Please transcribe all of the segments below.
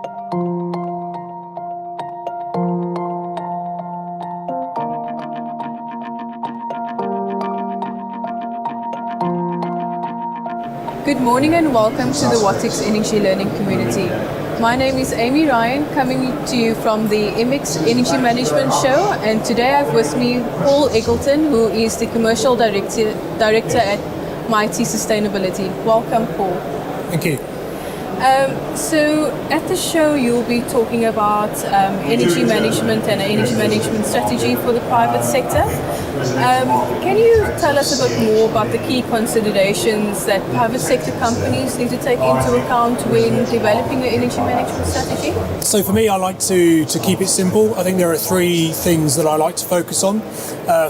Good morning and welcome to the Wattics Energy Learning Community. My name is Amy Ryan, coming to you from the MX Energy Management Show, and today I have with me Paul Eggleton, who is the Commercial Director at Mitie Sustainability. Welcome, Paul. Thank you. So at the show you'll be talking about energy management and an energy management strategy for the private sector. Can you tell us a bit more about the key considerations that private sector companies need to take into account when developing an energy management strategy? So for me, I like to keep it simple. I think there are three things that I like to focus on.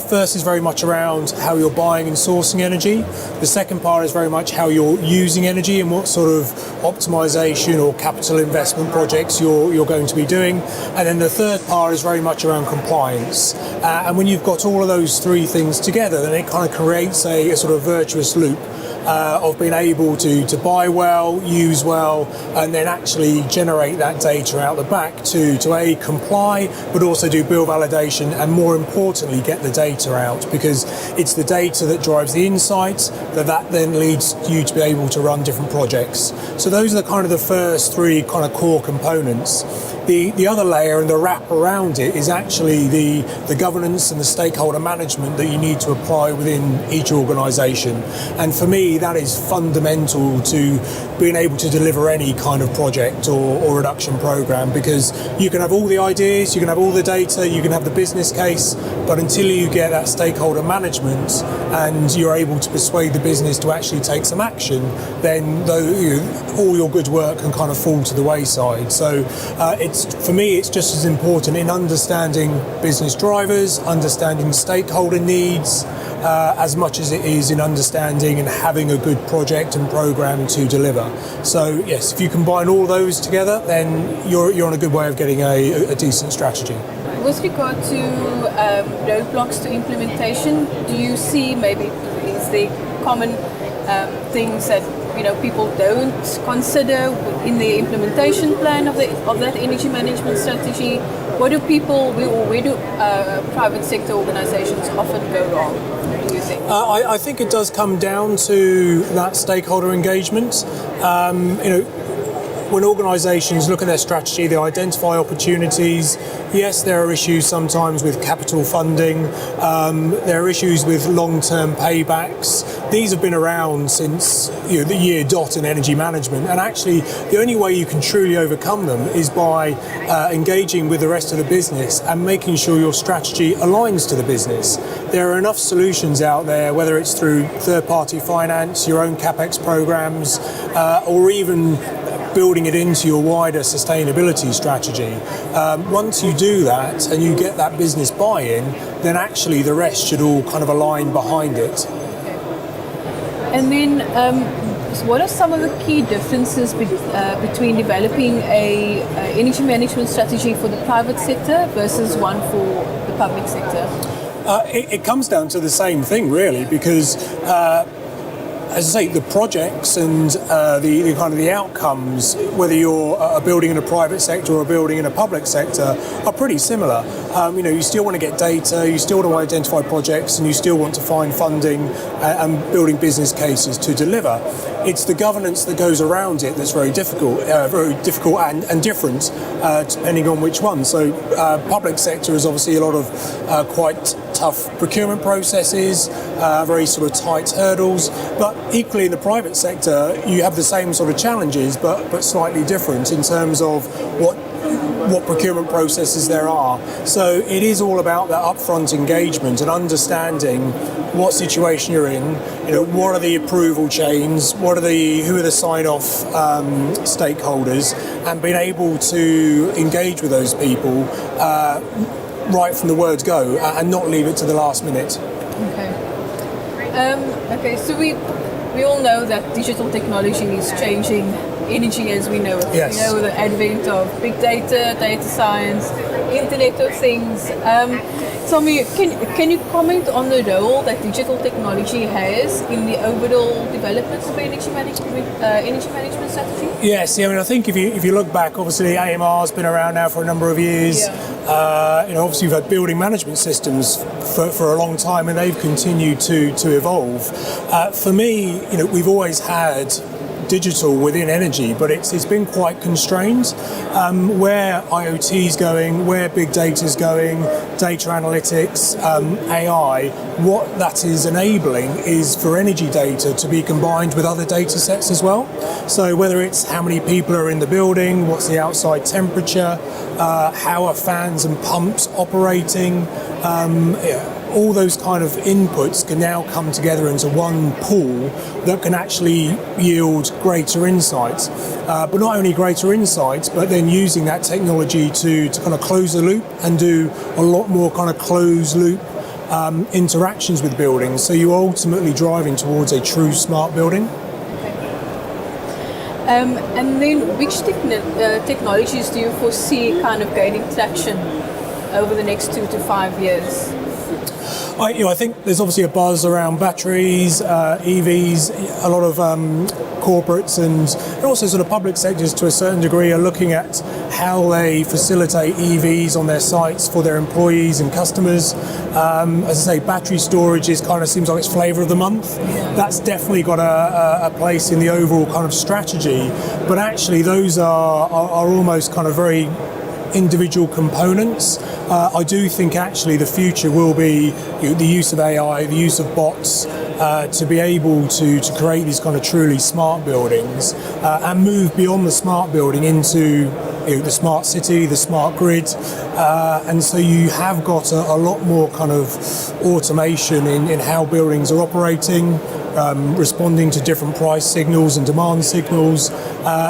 First is very much around how you're buying and sourcing energy. The second part is very much how you're using energy and what sort of optimization or capital investment projects you're going to be doing. And then the third part is very much around compliance. And when you've got all of those three things together, then it kind of creates a sort of virtuous loop of being able to buy well, use well, and then actually generate that data out the back to A, comply, but also do bill validation, and more importantly, get the data out, because it's the data that drives the insights that then leads you to be able to run different projects. So those are the first three kind of core components. The other layer and the wrap around it is actually the governance and the stakeholder management that you need to apply within each organisation. And for me, that is fundamental to being able to deliver any kind of project or reduction program, because you can have all the ideas, you can have all the data, you can have the business case, but until you get that stakeholder management and you're able to persuade the business to actually take some action, then all your good work can kind of fall to the wayside. So for me, it's just as important in understanding business drivers, understanding stakeholder needs, as much as it is in understanding and having a good project and program to deliver. So yes, if you combine all those together, then you're on a good way of getting a decent strategy. With regard to roadblocks to implementation, do you see maybe is there common things that people don't consider in the implementation plan of that energy management strategy? Where do private sector organisations often go wrong? Do you think? I think it does come down to that stakeholder engagement. When organisations look at their strategy, they identify opportunities. Yes, there are issues sometimes with capital funding. There are issues with long-term paybacks. These have been around since the year dot in energy management. And actually, the only way you can truly overcome them is by engaging with the rest of the business and making sure your strategy aligns to the business. There are enough solutions out there, whether it's through third-party finance, your own CapEx programs, or even building it into your wider sustainability strategy. Once you do that and you get that business buy-in, then actually the rest should all kind of align behind it. And then what are some of the key differences between developing a energy management strategy for the private sector versus one for the public sector? It comes down to the same thing, really, because as I say, the projects and the outcomes, whether you're a building in a private sector or a building in a public sector, are pretty similar. You still want to get data, you still want to identify projects, and you still want to find funding and building business cases to deliver. It's the governance that goes around it that's very difficult and different depending on which one. So public sector is obviously a lot of quite tough procurement processes, very sort of tight hurdles, but equally in the private sector you have the same sort of challenges but slightly different in terms of what procurement processes there are. So it is all about that upfront engagement and understanding what situation you're in, what are the approval chains, who are the sign-off stakeholders, and being able to engage with those people right from the word go and not leave it to the last minute. Okay, so we all know that digital technology is changing energy as we know it. Yes. You know, the advent of big data, data science, Internet of Things. Tell me, can you comment on the role that digital technology has in the overall development of energy management strategy? Yes, I mean, I think if you look back, obviously AMR's been around now for a number of years. Yeah. Obviously we've had building management systems for a long time, and they've continued to evolve. For me, we've always had digital within energy, but it's been quite constrained. Where IoT is going, where big data is going, data analytics, AI, what that is enabling is for energy data to be combined with other data sets as well. So whether it's how many people are in the building, what's the outside temperature, how are fans and pumps operating, all those kind of inputs can now come together into one pool that can actually yield greater insights. But not only greater insights, but then using that technology to kind of close the loop and do a lot more kind of closed loop interactions with buildings. So you're ultimately driving towards a true smart building. And then which technologies do you foresee kind of gaining traction over the next 2 to 5 years? I think there's obviously a buzz around batteries, EVs. A lot of corporates and also sort of public sectors to a certain degree are looking at how they facilitate EVs on their sites for their employees and customers. As I say, battery storage kind of seems like it's flavour of the month. That's definitely got a place in the overall kind of strategy. But actually those are almost kind of very individual components. I do think actually the future will be the use of AI, the use of bots to be able to create these kind of truly smart buildings and move beyond the smart building into the smart city, the smart grid, and so you have got a lot more kind of automation in how buildings are operating, responding to different price signals and demand signals.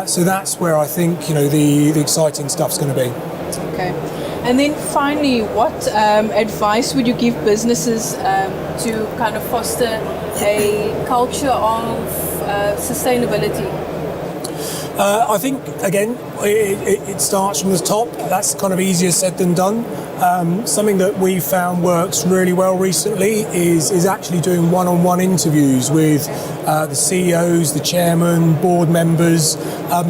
So that's where I think the exciting stuff's going to be. Okay. And then finally, what advice would you give businesses to kind of foster a culture of sustainability? I think, again, it starts from the top. That's kind of easier said than done. Something that we found works really well recently is actually doing one-on-one interviews with the CEOs, the chairman, board members.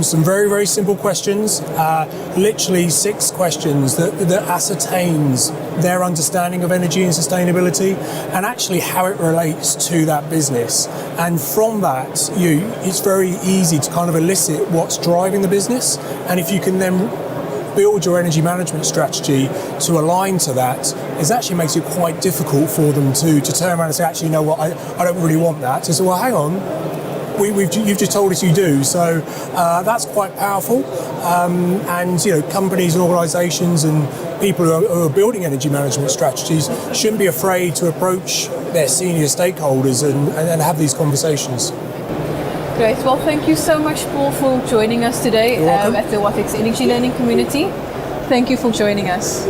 Some very, very simple questions, literally 6 questions that ascertains their understanding of energy and sustainability and actually how it relates to that business. And from that, it's very easy to kind of elicit what's driving the business. And if you can then build your energy management strategy to align to that, it actually makes it quite difficult for them to turn around and say, actually, you know what, I don't really want that. So, well, hang on, you've just told us you do. So that's quite powerful. And companies and organisations and people who are building energy management strategies shouldn't be afraid to approach their senior stakeholders and have these conversations. Great. Well, thank you so much, Paul, for joining us today at the Wattics Energy Learning Community. Thank you for joining us.